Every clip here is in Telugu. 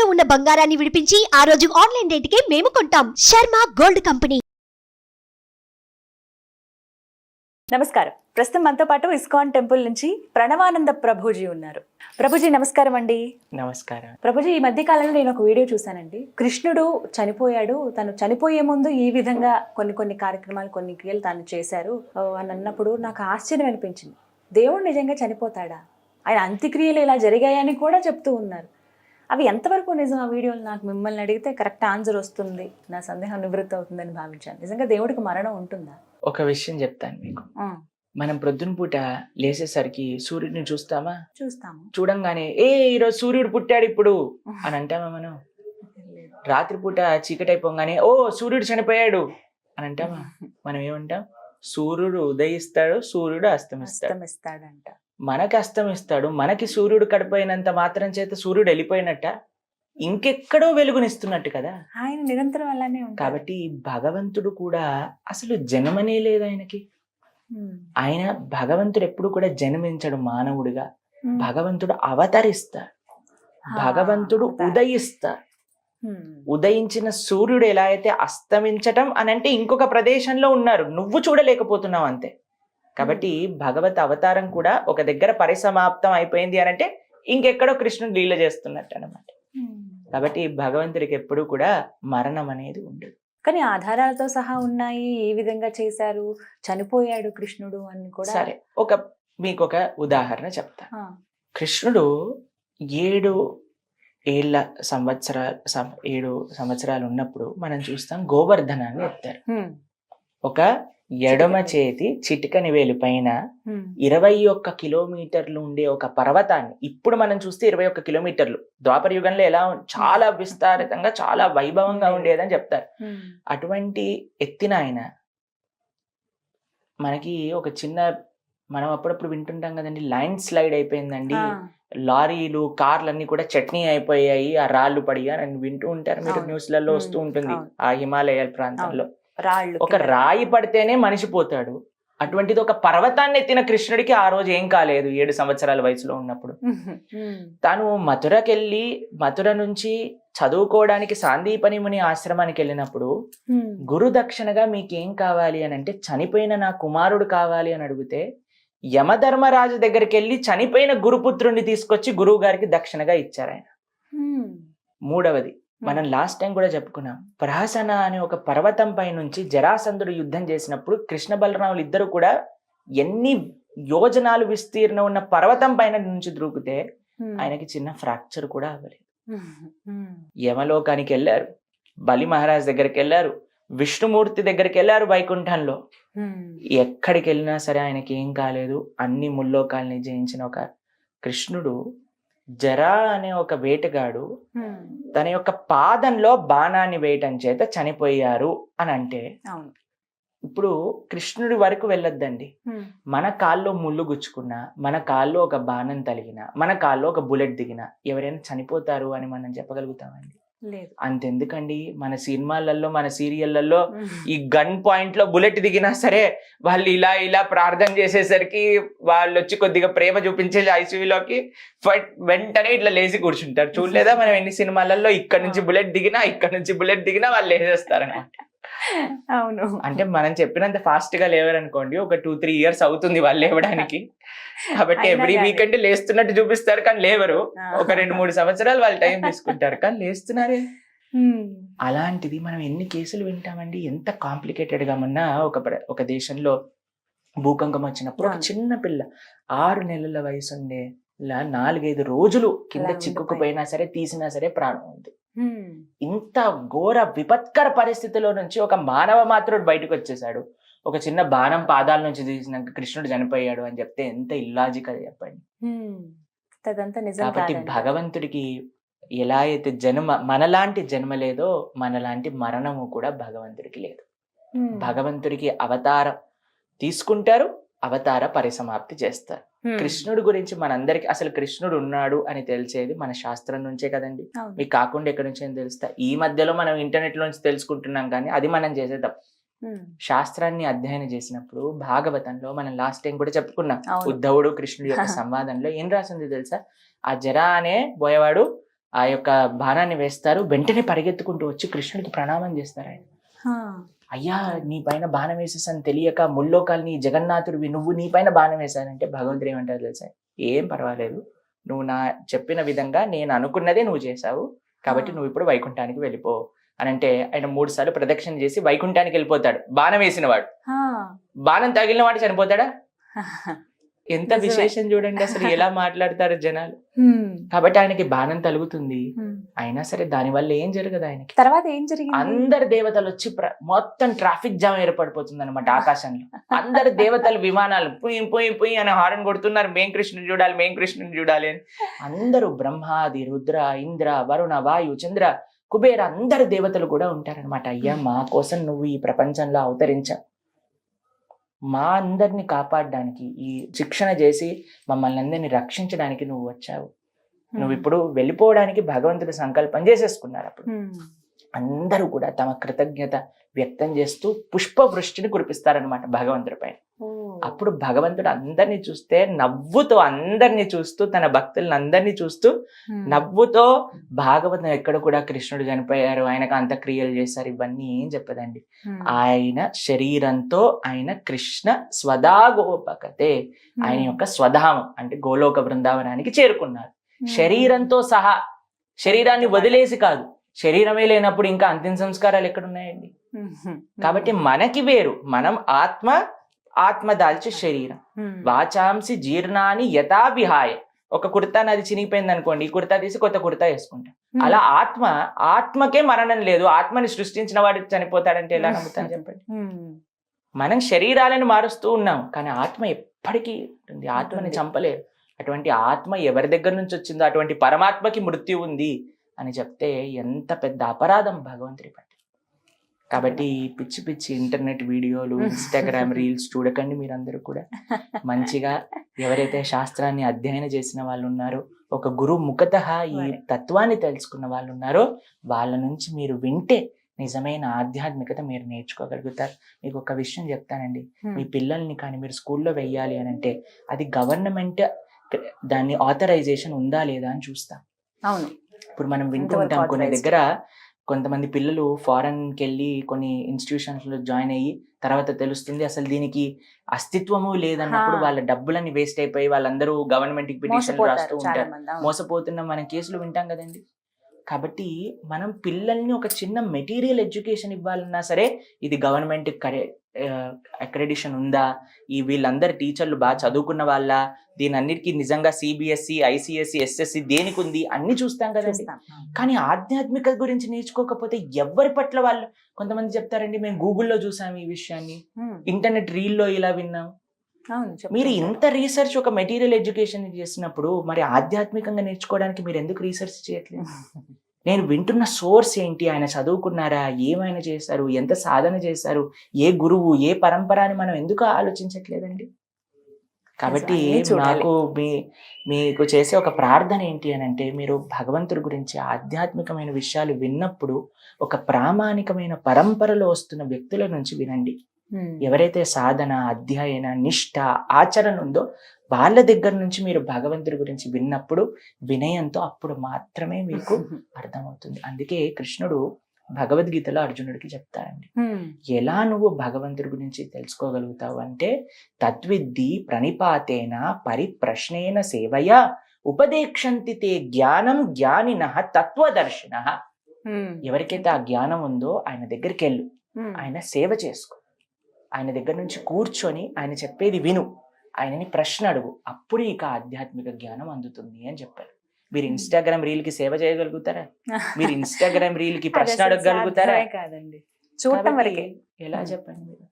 తాకట్టులో ఉన్న బంగారాన్ని విడిపించి ఆ రోజు ఆన్లైన్ రేటుకే మేము కొంటాం. Sharma gold company. నమస్కారం. ప్రస్తుతం మనతో పాటు ఇస్కాన్ టెంపుల్ నుంచి ప్రణవానంద ప్రభుజీ ఉన్నారు. ప్రభుజీ నమస్కారం అండి. నమస్కారం. ప్రభుజీ, ఈ మధ్య కాలంలో నేను ఒక వీడియో చూశానండి. కృష్ణుడు చనిపోయాడు, తను చనిపోయే ముందు ఈ విధంగా కొన్ని కార్యక్రమాలు, కొన్ని క్రియలు తాను చేశారు అని అన్నప్పుడు నాకు ఆశ్చర్యం అనిపించింది. దేవుడు నిజంగా చనిపోతాడా? ఆయన అంత్యక్రియలు ఇలా జరిగాయని కూడా చెప్తూ ఉన్నారు. అవి ఎంతవరకు నిజం? ఆ వీడియోలు నాకు మిమ్మల్ని అడిగితే కరెక్ట్ ఆన్సర్ వస్తుంది, నా సందేహం నివృత్తి అవుతుందని భావించాను. నిజంగా దేవుడికి మరణం ఉంటుందా? ఒక విషయం చెప్తాను మీకు. మనం ప్రొద్దున పూట లేసేసరికి సూర్యుడిని చూస్తామా? చూస్తాము. చూడంగానే ఈరోజు సూర్యుడు పుట్టాడు ఇప్పుడు అని అంటామా మనం? రాత్రిపూట చీకటి అయిపోగానే సూర్యుడు చనిపోయాడు అని అంటామా? మనం ఏమంటాం? సూర్యుడు ఉదయిస్తాడు, సూర్యుడు అస్తమిస్తాడంట. మనకి అస్తమిస్తాడు, మనకి సూర్యుడు కడిపోయినంత మాత్రం చేత సూర్యుడు వెళ్ళిపోయినట్ట? ఇంకెక్కడో వెలుగునిస్తున్నట్టు కదా. ఆయన నిరంతరం అలానే ఉంటాడు. కాబట్టి భగవంతుడు కూడా అసలు జన్మనే లేదు ఆయనకి. ఆయన భగవంతుడు ఎప్పుడు కూడా జన్మించడు మానవుడిగా. భగవంతుడు అవతరిస్తాడు, భగవంతుడు ఉదయిస్తాడు. ఉదయించిన సూర్యుడు ఎలా అయితే అస్తమించటం అని అంటే ఇంకొక ప్రదేశంలో ఉన్నారు, నువ్వు చూడలేకపోతున్నావు అంతే. కాబట్టి భగవత్ అవతారం కూడా ఒక దగ్గర పరిసమాప్తం అయిపోయింది అని అంటే ఇంకెక్కడో కృష్ణుడు లీల చేస్తున్నట్టు అనమాట. కాబట్టి భగవంతుడికి ఎప్పుడు కూడా మరణం అనేది ఉండదు. కానీ ఆధారాలతో సహా ఉన్నాయి, ఏ విధంగా చేశారు, చనిపోయాడు కృష్ణుడు అని కూడా. సరే, మీకు ఒక ఉదాహరణ చెప్తా. కృష్ణుడు 7 సంవత్సరాలు ఉన్నప్పుడు మనం చూస్తాం గోవర్ధనాన్ని ఎత్తారు. ఒక ఎడమ చేతి చిటికని వేలు పైన 21 కిలోమీటర్లు ఉండే ఒక పర్వతాన్ని, ఇప్పుడు మనం చూస్తే 21 కిలోమీటర్లు, ద్వాపర యుగంలో ఎలా చాలా విస్తారితంగా చాలా వైభవంగా ఉండేదని చెప్తారు. అటువంటి ఎత్తిన ఆయన మనకి ఒక చిన్న, మనం అప్పుడప్పుడు వింటుంటాం కదండి, ల్యాండ్ స్లైడ్ అయిపోయిందండి, లారీలు కార్లు అన్ని కూడా చట్నీ అయిపోయాయి, ఆ రాళ్ళు పడిగా అని వింటూ ఉంటారు మీరు, న్యూస్లలో వస్తూ ఉంటుంది. ఆ హిమాలయాల ప్రాంతంలో ఒక రాయి పడితేనే మనిషి పోతాడు. అటువంటిది ఒక పర్వతాన్ని ఎత్తిన కృష్ణుడికి ఆ రోజు ఏం కాలేదు 7 సంవత్సరాల వయసులో ఉన్నప్పుడు. తాను మథురకెళ్ళి, మథుర నుంచి చదువుకోవడానికి సాందీపని ముని ఆశ్రమానికి వెళ్ళినప్పుడు గురు దక్షిణగా మీకేం కావాలి అని అంటే చనిపోయిన నా కుమారుడు కావాలి అని అడిగితే యమధర్మరాజు దగ్గరికి వెళ్ళి చనిపోయిన గురుపుత్రుడిని తీసుకొచ్చి గురువు గారికి దక్షిణగా ఇచ్చారు ఆయన. మూడవది, మనం లాస్ట్ టైం కూడా చెప్పుకున్నాం, ప్రహసన అనే ఒక పర్వతం పై నుంచి జరాసంధుడు యుద్ధం చేసినప్పుడు కృష్ణ బలరాములు ఇద్దరు కూడా ఎన్ని యోజనాలు విస్తీర్ణం ఉన్న పర్వతం పైన నుంచి దూకితే ఆయనకి చిన్న ఫ్రాక్చర్ కూడా అవ్వలేదు. యమలోకానికి వెళ్ళారు, బలి మహారాజ్ దగ్గరికి వెళ్ళారు, విష్ణుమూర్తి దగ్గరికి వెళ్ళారు వైకుంఠంలో. ఎక్కడికి వెళ్ళినా సరే ఆయనకి ఏం కాలేదు. అన్ని ముల్లోకాల్ని జయించిన ఒక కృష్ణుడు జరా అనే ఒక వేటగాడు తన యొక్క పాదంలో బాణాన్ని వేయటం చేత చనిపోయారు అని అంటే, ఇప్పుడు కృష్ణుడి వరకు వెళ్ళొద్దండి, మన కాల్లో ముళ్ళు గుచ్చుకున్నా, మన కాల్లో ఒక బాణం తలిగినా, మన కాల్లో ఒక బుల్లెట్ దిగినా ఎవరైనా చనిపోతారు అని మనం చెప్పగలుగుతామండి? లేదు. అంతెందుకండి, మన సినిమాలలో, మన సీరియళ్లలో ఈ గన్ పాయింట్ లో బుల్లెట్ దిగినా సరే వాళ్ళు ఇలా ప్రార్థన చేసేసరికి వాళ్ళు వచ్చి కొద్దిగా ప్రేమ చూపించే ఐసీయూలోకి వెంటనే ఇట్లా లేచి కూర్చుంటారు. చూడలేదా మనం ఎన్ని సినిమాలలో? ఇక్కడ నుంచి బుల్లెట్ దిగినా వాళ్ళు లేచేస్తారనమాట. అవును. అంటే మనం చెప్పినంత ఫాస్ట్ గా లేవరనుకోండి, ఒక 2-3 ఇయర్స్ అవుతుంది వాళ్ళు లేవడానికి. కాబట్టి ఎవ్రీ వీకెండ్ లేస్తున్నట్టు చూపిస్తారు కానీ లేవరు. ఒక 2-3 సంవత్సరాలు వాళ్ళు టైం తీసుకుంటారు కానీ లేస్తున్నారే. అలాంటిది మనం ఎన్ని కేసులు వింటామండి, ఎంత కాంప్లికేటెడ్ గా. మొన్న ఒక దేశంలో భూకంపం వచ్చినప్పుడు ఒక చిన్న పిల్ల 6 నెలల వయసు ఉండే 4-5 రోజులు కింద చిక్కుకుపోయినా సరే, తీసినా సరే ప్రాణం ఉంది. ఇంత ఘోర విపత్కర పరిస్థితిలో నుంచి ఒక మానవ మాత్రుడు బయటకు వచ్చేసాడు. ఒక చిన్న బాణం పాదాల నుంచి తీసినాక కృష్ణుడు చనిపోయాడు అని చెప్తే ఎంత ఇల్లాజికల్ చెప్పండి. కాబట్టి భగవంతుడికి ఎలా అయితే మనలాంటి జన్మ లేదో, మనలాంటి మరణము కూడా భగవంతుడికి లేదు. భగవంతుడికి అవతారం తీసుకుంటారు, అవతార పరిసమాప్తి చేస్తారు. కృష్ణుడి గురించి మనందరికి అసలు కృష్ణుడు ఉన్నాడు అని తెలిసేది మన శాస్త్రం నుంచే కదండి. మీకు కాకుండా ఎక్కడి నుంచి అని తెలుస్తా? ఈ మధ్యలో మనం ఇంటర్నెట్ నుంచి తెలుసుకుంటున్నాం కానీ అది మనం చేసే తప్పు. శాస్త్రాన్ని అధ్యయనం చేసినప్పుడు భాగవతంలో మనం లాస్ట్ టైం కూడా చెప్పుకున్నాం, ఉద్ధవుడు కృష్ణుడి యొక్క సంవాదంలో ఏం రాసింది తెలుసా? ఆ జరా అనే పోయేవాడు ఆ యొక్క బాణాన్ని వేస్తారు, వెంటనే పరిగెత్తుకుంటూ వచ్చి కృష్ణుడికి ప్రణామం చేస్తారు. ఆయన, అయ్యా నీ పైన బాణం వేసేసాను తెలియక, ముల్లోకాల్ని జగన్నాథుడివి నువ్వు, నీ పైన బాణం వేశానంటే భగవంతుడు ఏమంటారు తెలుసా, ఏం పర్వాలేదు, నువ్వు నా చెప్పిన విధంగా నేను అనుకున్నదే నువ్వు చేశావు, కాబట్టి నువ్వు ఇప్పుడు వైకుంఠానికి వెళ్ళిపో అని అంటే ఆయన 3 సార్లు ప్రదక్షిణ చేసి వైకుంఠానికి వెళ్ళిపోతాడు. బాణం వేసిన వాడు, బాణం తగిలిన వాడు చనిపోతాడా? ఎంత విశేషం చూడండి అసలు, ఎలా మాట్లాడతారు జనాలు. కాబట్టి ఆయనకి బాణం తలుగుతుంది, అయినా సరే దాని వల్ల ఏం జరగదు ఆయనకి. తర్వాత ఏం జరిగింది? అందరు దేవతలు వచ్చి మొత్తం ట్రాఫిక్ జామ్ ఏర్పడిపోతుంది అనమాట ఆకాశంలో. అందరు దేవతలు విమానాలు పుయ్ పుయ్ పుయ్ అని హారన్ కొడుతున్నారు, మేం కృష్ణుని చూడాలి, మేం కృష్ణుని చూడాలి అని. అందరూ బ్రహ్మాది, రుద్ర, ఇంద్ర, వరుణ, వాయు, చంద్ర, కుబేర అందరు దేవతలు కూడా ఉంటారనమాట. అయ్యా మా కోసం నువ్వు ఈ ప్రపంచంలో అవతరించా, మా అందరిని కాపాడడానికి, ఈ శిక్షణ చేసి మమ్మల్ని అందరినీ రక్షించడానికి నువ్వు వచ్చావు, నువ్వు ఇప్పుడు వెళ్ళిపోవడానికి భగవంతుడి సంకల్పం చేసేసుకున్నారు. అప్పుడు అందరూ కూడా తమ కృతజ్ఞత వ్యక్తం చేస్తూ పుష్పవృష్టిని కురిపిస్తారనమాట భగవంతుడి పైన. అప్పుడు భగవంతుడు అందరినీ చూస్తే నవ్వుతో, అందరినీ చూస్తూ, తన భక్తులను అందరినీ చూస్తూ నవ్వుతో, భాగవతం ఎక్కడ కూడా కృష్ణుడు చనిపోయారు, ఆయనకు అంత్యక్రియలు చేశారు ఇవన్నీ ఏం చెప్పదండి. ఆయన శరీరంతో ఆయన కృష్ణ స్వదాగోపకతే, ఆయన యొక్క స్వధామం అంటే గోలోక బృందావనానికి చేరుకున్నారు శరీరంతో సహా. శరీరాన్ని వదిలేసి కాదు, శరీరమే లేనప్పుడు ఇంకా అంతిమ సంస్కారాలు ఎక్కడున్నాయండి? కాబట్టి మనకి వేరు, మనం ఆత్మ దాల్చి శరీరం. వాచాంసి జీర్ణాన్ని యథా విహాయ, ఒక కుర్తా నాది చినిగిపోయింది అనుకోండి, ఈ కుర్తా తీసి కొత్త కుర్తా వేసుకుంటాం. అలా ఆత్మకే మరణం లేదు. ఆత్మని సృష్టించిన వాడు చనిపోతాడంటే ఎలా నమ్ముతాను చెప్పండి? మనం శరీరాలను మారుస్తూ ఉన్నాం, కానీ ఆత్మ ఎప్పటికీ ఉంటుంది, ఆత్మని చంపలేరు. అటువంటి ఆత్మ ఎవరి దగ్గర నుంచి వచ్చిందో అటువంటి పరమాత్మకి మృత్యు ఉంది అని చెప్తే ఎంత పెద్ద అపరాధం భగవంతుడి పట్ల. కాబట్టి పిచ్చి పిచ్చి ఇంటర్నెట్ వీడియోలు, ఇన్స్టాగ్రామ్ రీల్స్ చూడకండి. మీరందరూ కూడా మంచిగా ఎవరైతే శాస్త్రాన్ని అధ్యయనం చేసిన వాళ్ళు ఉన్నారో, ఒక గురువు ముఖతః ఈ తత్వాన్ని తెలుసుకున్న వాళ్ళు ఉన్నారో, వాళ్ళ నుంచి మీరు వింటే నిజమైన ఆధ్యాత్మికత మీరు నేర్చుకోగలుగుతారు. మీకు ఒక విషయం చెప్తానండి, మీ పిల్లల్ని కానీ మీరు స్కూల్లో వెయ్యాలి అని అంటే అది గవర్నమెంట్ దాన్ని ఆథరైజేషన్ ఉందా లేదా అని చూస్తాం. అవును, ఇప్పుడు మనం వింటూ ఉంటాం కొన్ని దగ్గర కొంతమంది పిల్లలు ఫారెన్కి వెళ్ళి కొన్ని ఇన్స్టిట్యూషన్స్ లో జాయిన్ అయ్యి తర్వాత తెలుస్తుంది అసలు దీనికి అస్తిత్వము లేదన్నప్పుడు వాళ్ళ డబ్బులన్నీ వేస్ట్ అయిపోయి వాళ్ళందరూ గవర్నమెంట్ కి పిటిషన్ రాస్తూ ఉంటారు, మోసపోతున్న మనం కేసులు వింటాం కదండి. కాబట్టి మనం పిల్లల్ని ఒక చిన్న మెటీరియల్ ఎడ్యుకేషన్ ఇవ్వాలన్నా సరే ఇది గవర్నమెంట్ అక్రెడిషన్ ఉందా, ఈ వీళ్ళందరు టీచర్లు బాగా చదువుకున్న వాళ్ళ, దీని అన్నిటికీ నిజంగా సిబిఎస్ఈ, ఐసిఎస్ఈ, ఎస్ఎస్సి దేనికి ఉంది అన్ని చూస్తాం కదండి. కానీ ఆధ్యాత్మికత గురించి నేర్చుకోకపోతే ఎవరి పట్ల వాళ్ళు, కొంతమంది చెప్తారండి మేము గూగుల్లో చూసాం ఈ విషయాన్ని, ఇంటర్నెట్ రీల్లో ఇలా విన్నాం. మీరు ఇంత రీసెర్చ్ ఒక మెటీరియల్ ఎడ్యుకేషన్ చేసినప్పుడు మరి ఆధ్యాత్మికంగా నేర్చుకోవడానికి మీరు ఎందుకు రీసెర్చ్ చేయట్లేదు? నేను వింటున్న సోర్స్ ఏంటి, ఆయన చదువుకున్నారా, ఏమైనా చేశారు, ఎంత సాధన చేశారు, ఏ గురువు, ఏ పరంపర అని మనం ఎందుకు ఆలోచించట్లేదండి? కాబట్టి నాకు మీకు చేసే ఒక ప్రార్థన ఏంటి అని అంటే, మీరు భగవంతుడి గురించి ఆధ్యాత్మికమైన విషయాలు విన్నప్పుడు ఒక ప్రామాణికమైన పరంపరలో వస్తున్న వ్యక్తుల నుంచి వినండి. ఎవరైతే సాధన, అధ్యయన, నిష్ఠ, ఆచరణ ఉందో వాళ్ళ దగ్గర నుంచి మీరు భగవంతుడి గురించి విన్నప్పుడు వినయంతో అప్పుడు మాత్రమే మీకు అర్థమవుతుంది. అందుకే కృష్ణుడు భగవద్గీతలో అర్జునుడికి చెప్తారండి, ఎలా నువ్వు భగవంతుడి గురించి తెలుసుకోగలుగుతావు అంటే తద్విద్ధి ప్రణిపాతేన పరిప్రశ్నేన సేవయా ఉపదేక్షంతి తే జ్ఞానం జ్ఞానినః తత్వదర్శినః. ఎవరికైతే ఆ జ్ఞానం ఉందో ఆయన దగ్గరికి వెళ్ళు, ఆయన సేవ చేసుకో, ఆయన దగ్గర నుంచి కూర్చొని ఆయన చెప్పేది విను, ఆయనని ప్రశ్న అడుగు, అప్పుడు ఇక ఆధ్యాత్మిక జ్ఞానం అందుతుంది అని చెప్పారు. మీరు ఇన్స్టాగ్రామ్ రీల్ కి సేవ చేయగలుగుతారా? మీరు ఇన్స్టాగ్రామ్ రీల్ కి ప్రశ్న అడగగలుగుతారా? ఎలా చెప్పండి మీరు?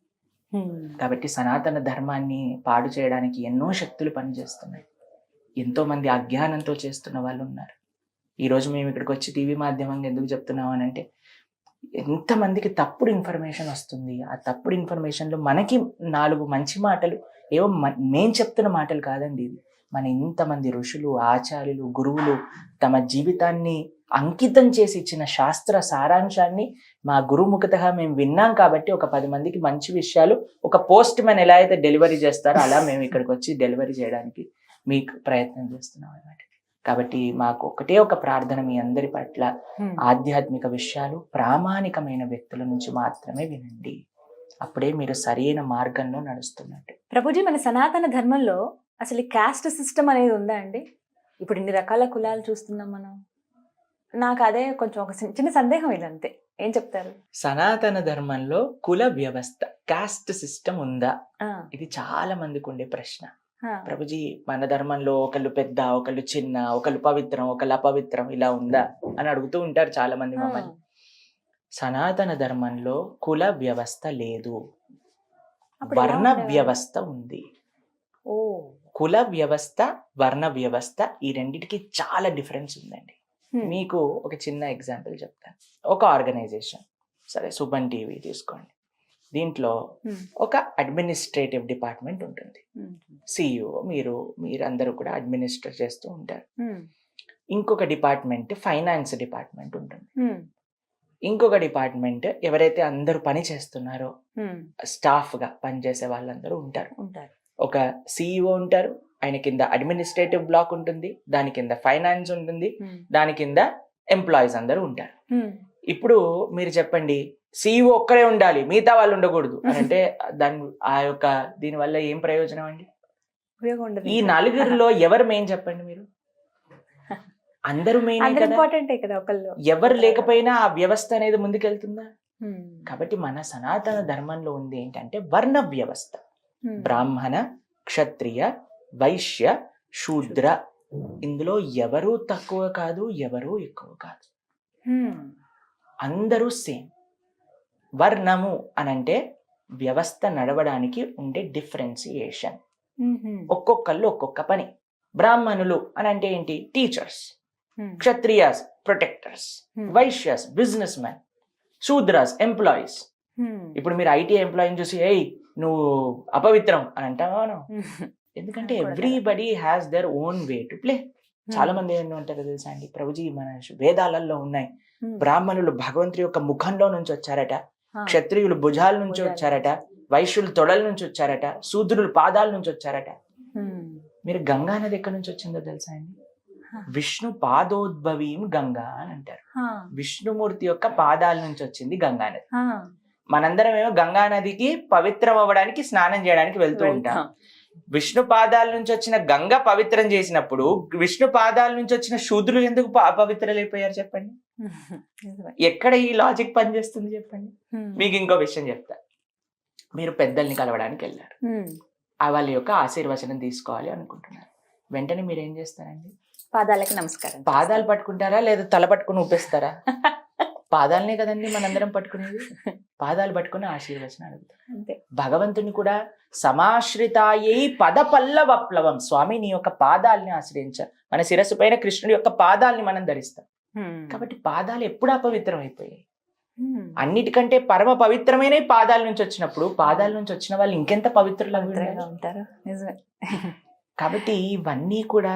కాబట్టి సనాతన ధర్మాన్ని పాడు చేయడానికి ఎన్నో శక్తులు పనిచేస్తున్నాయి. ఎంతో మంది అజ్ఞానంతో చేస్తున్న వాళ్ళు ఉన్నారు. ఈరోజు మేము ఇక్కడికి వచ్చి టీవీ మాధ్యమంగా ఎందుకు చెప్తున్నాం అని అంటే, ఎంతమందికి తప్పుడు ఇన్ఫర్మేషన్ వస్తుంది. ఆ తప్పుడు ఇన్ఫర్మేషన్లో మనకి 4 మంచి మాటలు, ఏవో మేం చెప్తున్న మాటలు కాదండి, ఇది మన ఇంతమంది ఋషులు, ఆచార్యులు, గురువులు తమ జీవితాన్ని అంకితం చేసి ఇచ్చిన శాస్త్ర సారాంశాన్ని మా గురుముఖతగా మేము విన్నాం. కాబట్టి ఒక 10 మందికి మంచి విషయాలు ఒక పోస్ట్ మ్యాన్ ఎలా అయితే డెలివరీ చేస్తారో అలా మేము ఇక్కడికి వచ్చి డెలివరీ చేయడానికి మీకు ప్రయత్నం చేస్తున్నాం అన్నమాట. కాబట్టి మాకు ఒకటే ఒక ప్రార్థన మీ అందరి పట్ల, ఆధ్యాత్మిక విషయాలు ప్రామాణికమైన వ్యక్తుల నుంచి మాత్రమే వినండి. అప్పుడే మీరు సరైన మార్గంలో నడుస్తున్నట్టు. ప్రభుజీ, మన సనాతన ధర్మంలో అసలు ఈ క్యాస్ట్ సిస్టమ్ అనేది ఉందా అండి? ఇప్పుడు ఇన్ని రకాల కులాలు చూస్తున్నాం మనం. నాకు అదే కొంచెం ఒక చిన్న సందేహం ఇది, అంతే. ఏం చెప్తారు? సనాతన ధర్మంలో కుల వ్యవస్థ, కాస్ట్ సిస్టమ్ ఉందా? ఇది చాలా మందికి ఉండే ప్రశ్న. ప్రభుజీ, మన ధర్మంలో ఒకళ్ళు పెద్ద, ఒకళ్ళు చిన్న, ఒకళ్ళు పవిత్రం, ఒకళ్ళు అపవిత్రం, ఇలా ఉందా అని అడుగుతూ ఉంటారు చాలా మంది మమ్మల్ని. సనాతన ధర్మంలో కుల వ్యవస్థ లేదు, వర్ణ వ్యవస్థ ఉంది. కుల వ్యవస్థ, వర్ణ వ్యవస్థ, ఈ రెండిటికి చాలా డిఫరెన్స్ ఉందండి. మీకు ఒక చిన్న ఎగ్జాంపుల్ చెప్తాను. ఒక ఆర్గనైజేషన్, సరే సుమన్ టీవీ తీసుకోండి. దీంట్లో ఒక అడ్మినిస్ట్రేటివ్ డిపార్ట్మెంట్ ఉంటుంది. సిఇఓ మీరందరూ కూడా అడ్మినిస్ట్రేట్ చేస్తూ ఉంటారు. ఇంకొక డిపార్ట్మెంట్ ఫైనాన్స్ డిపార్ట్మెంట్ ఉంటుంది. ఇంకొక డిపార్ట్మెంట్ ఎవరైతే అందరూ పని చేస్తున్నారో స్టాఫ్ గా పనిచేసే వాళ్ళందరూ ఉంటారు. ఒక సిఇఓ ఉంటారు, ఆయన కింద అడ్మినిస్ట్రేటివ్ బ్లాక్ ఉంటుంది, దాని కింద ఫైనాన్స్ ఉంటుంది, దాని కింద ఎంప్లాయీస్ అందరూ ఉంటారు. ఇప్పుడు మీరు చెప్పండి, సిఇఓ ఒక్కరే ఉండాలి, మిగతా వాళ్ళు ఉండకూడదు అంటే దీని వల్ల ఏం ప్రయోజనం అండి? ఈ నలుగురిలో ఎవరు మెయిన్ చెప్పండి మీరు? అందరూ మెయిన్ కదా. ఎవరు లేకపోయినా ఆ వ్యవస్థ అనేది ముందుకెళ్తుందా? కాబట్టి మన సనాతన ధర్మంలో ఉంది ఏంటంటే వర్ణ వ్యవస్థ. బ్రాహ్మణ, క్షత్రియ, వైశ్య, శూద్ర, ఇందులో ఎవరూ తక్కువ కాదు, ఎవరూ ఎక్కువ కాదు, అందరూ సేమ్. వర్ణము అనంటే వ్యవస్థ నడవడానికి ఉండే డిఫరెన్సియేషన్. ఒక్కొక్కళ్ళు ఒక్కొక్క పని. బ్రాహ్మణులు అనంటే ఏంటి? Teachers. Kshatriyas protectors. Vaishyas business man. Shudras employees. ఇప్పుడు మీరు ఐటీ ఎంప్లాయీని చూసి ఏయ్ నువ్వు అపవిత్రం అని అంటావా? ఎందుకంటే everybody has their own way to play. చాలా మంది ఏమంటారో తెలుసా అండి, ప్రభుజీ మన వేదాలలో ఉన్నాయి, బ్రాహ్మణులు భగవంతుడి యొక్క ముఖంలో నుంచి వచ్చారట, క్షత్రియులు భుజాల నుంచి వచ్చారట, వైశ్యులు తొడల నుంచి వచ్చారట, శూద్రులు పాదాల నుంచి వచ్చారట. మీరు గంగా నది ఎక్కడి నుంచి వచ్చిందో తెలుసా అండి? విష్ణు పాదోద్భవీం గంగా అని అంటారు. విష్ణుమూర్తి యొక్క పాదాల నుంచి వచ్చింది గంగా నది. మనందరం ఏమో గంగా నదికి పవిత్రం అవ్వడానికి స్నానం చేయడానికి వెళ్తూ ఉంటాం. విష్ణు పాదాల నుంచి వచ్చిన గంగ పవిత్రం చేసినప్పుడు విష్ణు పాదాల నుంచి వచ్చిన శూద్రులు ఎందుకు అపవిత్రలైపోయారు చెప్పండి? ఎక్కడ ఈ లాజిక్ పనిచేస్తుంది చెప్పండి? మీకు ఇంకో విషయం చెప్తా. మీరు పెద్దల్ని కలవడానికి వెళ్ళారు, వాళ్ళ యొక్క ఆశీర్వచనం తీసుకోవాలి అనుకుంటున్నారు. వెంటనే మీరు ఏం చేస్తారండి? పాదాలకి నమస్కారం. పాదాలు పట్టుకుంటారా లేదా తల పట్టుకుని ఊపేస్తారా? పాదాలనే కదండి మనందరం పట్టుకునేది. పాదాలు పట్టుకుని ఆశీర్వచనం అడుగుతారు. భగవంతుని కూడా సమాశ్రితాయై పద పల్లవప్లవం, స్వామి నీ యొక్క పాదాలని ఆశ్రయించ. మన శిరస్సు పైన కృష్ణుడి యొక్క పాదాలని మనం ధరిస్తాం. కాబట్టి పాదాలు ఎప్పుడు అపవిత్రం అయిపోయాయి? అన్నిటికంటే పరమ పవిత్రమైన పాదాల నుంచి వచ్చినప్పుడు పాదాల నుంచి వచ్చిన వాళ్ళు ఇంకెంత పవిత్రులుగా ఉంటారు. కాబట్టి ఇవన్నీ కూడా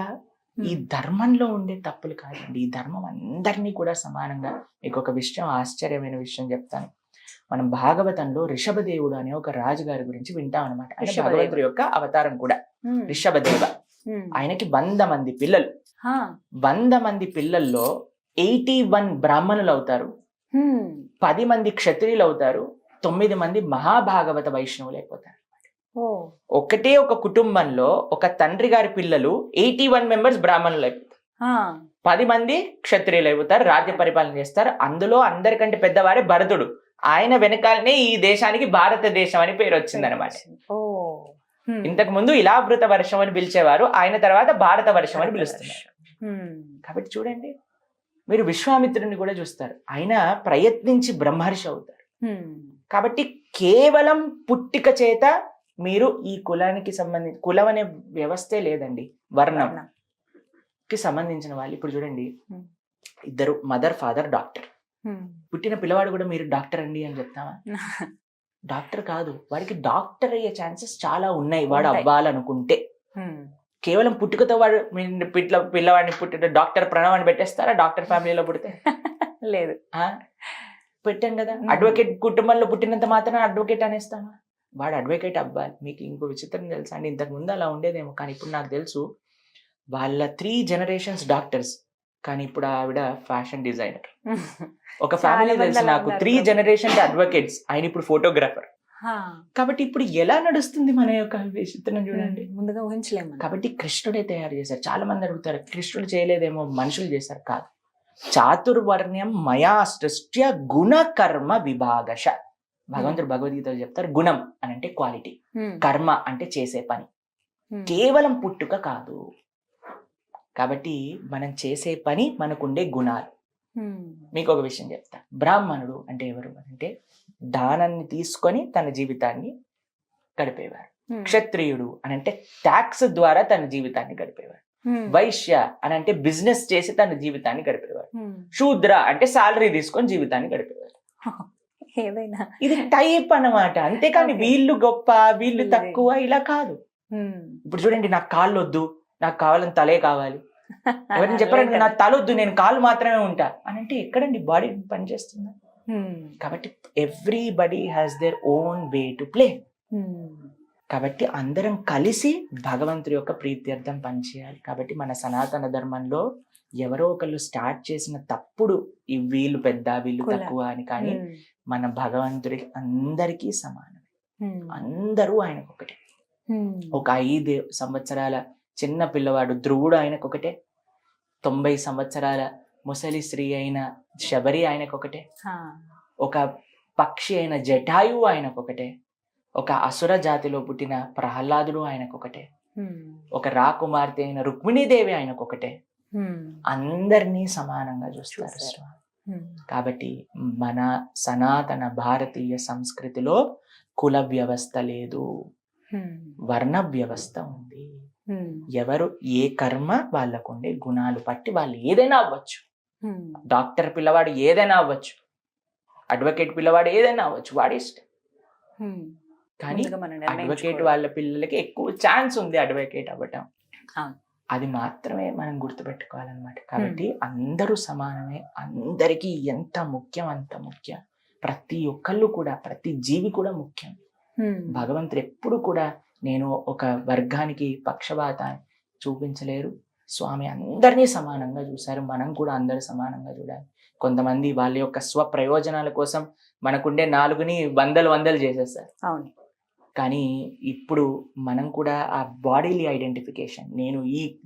ఈ ధర్మంలో ఉండే తప్పులు కాదండి. ఈ ధర్మం అందరినీ కూడా సమానంగా. మీకు ఒక విషయం, ఆశ్చర్యమైన విషయం చెప్తాను. మనం భాగవతంలో రిషభదేవుడు అనే ఒక రాజుగారి గురించి వింటాం అనమాట. భగవంతుడి యొక్క అవతారం కూడా రిషభదేవ. ఆయనకి 100 మంది పిల్లలు. 100 మంది పిల్లల్లో 81 బ్రాహ్మణులు అవుతారు, 10 మంది క్షత్రియులు అవుతారు, 9 మంది మహాభాగవత వైష్ణవులు అయిపోతారు. ఒకటే ఒక కుటుంబంలో ఒక తండ్రి గారి పిల్లలు 81 మెంబర్స్ బ్రాహ్మణులు అయిపోతారు, 10 మంది క్షత్రియులు అయిపోతారు, రాజ్య పరిపాలన చేస్తారు. అందులో అందరికంటే పెద్దవారే భరతుడు. ఆయన వెనకాలనే ఈ దేశానికి భారతదేశం అని పేరు వచ్చింది అనమాట. ఇంతకు ముందు ఇలావృత వర్షం అని పిలిచేవారు, ఆయన తర్వాత భారత వర్షం అని పిలుస్తున్నారు. కాబట్టి చూడండి, మీరు విశ్వామిత్రుని కూడా చూస్తారు, ఆయన ప్రయత్నించి బ్రహ్మర్షి అవుతారు. కాబట్టి కేవలం పుట్టిక చేత మీరు ఈ కులానికి సంబంధించి, కులం అనే వ్యవస్థే లేదండి, వర్ణంకి సంబంధించిన వాళ్ళు. ఇప్పుడు చూడండి, ఇద్దరు మదర్ ఫాదర్ డాక్టర్, పుట్టిన పిల్లవాడు కూడా మీరు డాక్టర్ అండి అని చెప్తామా? డాక్టర్ కాదు, వాడికి డాక్టర్ అయ్యే ఛాన్సెస్ చాలా ఉన్నాయి వాడు అవ్వాలనుకుంటే. కేవలం పుట్టుకతో వాడు పిల్లవాడిని పుట్టిన డాక్టర్ ప్రణవ్ అని పెట్టేస్తారా? డాక్టర్ ఫ్యామిలీలో పుడితే లేదు, పెట్టాం కదా. అడ్వకేట్ కుటుంబంలో పుట్టినంత మాత్రం అడ్వకేట్ అనేస్తామా? వాడు అడ్వకేట్ అవ్వాలి. మీకు ఇంకో విచిత్రం తెలుసా అండి, ఇంతకు ముందు అలా ఉండేదేమో, కానీ ఇప్పుడు నాకు తెలుసు వాళ్ళ 3 generations డాక్టర్స్, కానీ ఇప్పుడు ఆవిడ ఫ్యాషన్ డిజైనర్. ఒక ఫ్యామిలీ చాలా మంది తెలుసు అలా నాకు, ఉన్నారు 3 ప్రభు. generations అడ్వకేట్స్, ఆయన ఇప్పుడు ఫోటోగ్రాఫర్. హా. కాబట్టి ఇప్పుడు ఎలా నడుస్తుంది మన యొక్క విచిత్రం చూడండి. ముందుగా ఊహించలేము మనం. కాబట్టి కృష్ణుడే తయారు చేశారు. చాలా మంది అడుగుతారు కృష్ణుడు చేయలేదేమో, మనుషులు చేశారు. కాదు, చాతుర్వర్ణ్యం మయా సృష్ట్య గుణ కర్మ విభాగశ. భగవంతుడు భగవద్గీతలో చెప్తారు, గుణం అని అంటే క్వాలిటీ, కర్మ అంటే చేసే పని, కేవలం పుట్టుక కాదు. కాబట్టి మనం చేసే పని మనకుండే గుణాలు. మీకు ఒక విషయం చెప్తా. బ్రాహ్మణుడు అంటే ఎవరు అంటే దానాన్ని తీసుకొని తన జీవితాన్ని గడిపేవారు. క్షత్రియుడు అని అంటే ట్యాక్స్ ద్వారా తన జీవితాన్ని గడిపేవారు. వైశ్య అని అంటే బిజినెస్ చేసి తన జీవితాన్ని గడిపేవారు. శూద్ర అంటే సాలరీ తీసుకొని జీవితాన్ని గడిపేవారు. ఏదైనా ఇది టైప్ అన్నమాట. అంతేకాని Okay. వీళ్ళు గొప్ప వీళ్ళు తక్కువ ఇలా కాదు. ఇప్పుడు చూడండి, నాకు కాళ్ళు వద్దు, నాకు కావాలని తలే కావాలి. ఎవరిని చెప్పారంటే నా తల వద్దు, నేను కాళ్ళు మాత్రమే ఉంటా అని అంటే ఎక్కడండి బాడీ పనిచేస్తుంది. కాబట్టి everybody has their own way to play. కాబట్టి అందరం కలిసి భగవంతుడి యొక్క ప్రీత్యర్థం పనిచేయాలి. కాబట్టి మన సనాతన ధర్మంలో ఎవరో ఒకళ్ళు స్టార్ట్ చేసిన తప్పుడు ఈ వీళ్ళు పెద్ద వీళ్ళు కుల. తక్కువ అని, కానీ మన భగవంతుడికి అందరికీ సమానం. అందరూ ఆయనకు ఒకటే. ఒక 5 సంవత్సరాల చిన్న పిల్లవాడు ధ్రువుడు ఆయనకు ఒకటే, 90 సంవత్సరాల ముసలి స్త్రీ అయిన శబరి ఆయనకు ఒకటే, ఒక పక్షి అయిన జటాయువు ఆయనకు ఒకటే, ఒక అసుర జాతిలో పుట్టిన ప్రహ్లాదుడు ఆయనకు ఒకటే, ఒక రాకుమార్తె అయిన రుక్మిణీదేవి ఆయనకు ఒకటే. అందరినీ సమానంగా చూస్తారు స్వామి. కాబట్టి మన సనాతన భారతీయ సంస్కృతిలో కుల వ్యవస్థ లేదు, వర్ణ వ్యవస్థ ఉంది. ఎవరు ఏ కర్మ వాళ్ళకుండే గుణాలు బట్టి వాళ్ళు ఏదైనా అవ్వచ్చు. డాక్టర్ పిల్లవాడు ఏదైనా అవ్వచ్చు, అడ్వకేట్ పిల్లవాడు ఏదైనా అవ్వచ్చు, వాడి ఇష్టం. కానీ అడ్వకేట్ వాళ్ళ పిల్లలకి ఎక్కువ ఛాన్స్ ఉంది అడ్వకేట్ అవ్వటం. అది మాత్రమే మనం గుర్తుపెట్టుకోవాలన్నమాట. కాబట్టి అందరూ సమానమే, అందరికీ ఎంత ముఖ్యం అంత ముఖ్యం. ప్రతి ఒక్కళ్ళు కూడా, ప్రతి జీవి కూడా ముఖ్యం. భగవంతుడు ఎప్పుడు కూడా నేను ఒక వర్గానికి పక్షపాతాన్ని చూపించలేరు. స్వామి అందరినీ సమానంగా చూశారు. మనం కూడా అందరూ సమానంగా చూడాలి. కొంతమంది వాళ్ళ యొక్క స్వప్రయోజనాల కోసం మనకుండే 4ని వందలు చేసేస్తారు. అవును. కానీ ఇప్పుడు మనం కూడా ఆ బాడీలీ ఐడెంటిఫికేషన్, నేను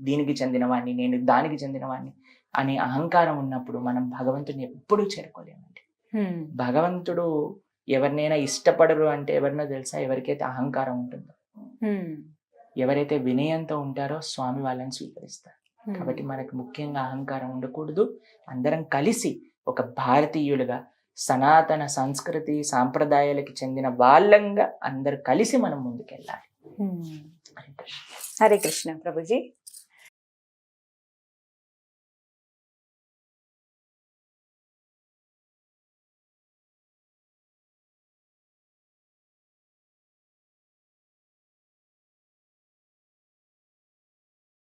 దీనికి చెందినవాడిని, నేను దానికి చెందినవాడిని అనే అహంకారం ఉన్నప్పుడు మనం భగవంతుడిని ఎప్పుడూ చేరుకోలేమండి. భగవంతుడు ఎవరినైనా ఇష్టపడరు అంటే ఎవరినో తెలుసా? ఎవరికైతే అహంకారం ఉంటుందో, ఎవరైతే వినయంతో ఉంటారో స్వామి వాళ్ళని స్వీకరిస్తారు. కాబట్టి మనకు ముఖ్యంగా అహంకారం ఉండకూడదు. అందరం కలిసి ఒక భారతీయులుగా సనాతన సంస్కృతి సాంప్రదాయాలకి చెందిన వాళ్ళంగా అందరు కలిసి మనం ముందుకెళ్ళాలి. హరే కృష్ణ ప్రభుజీ.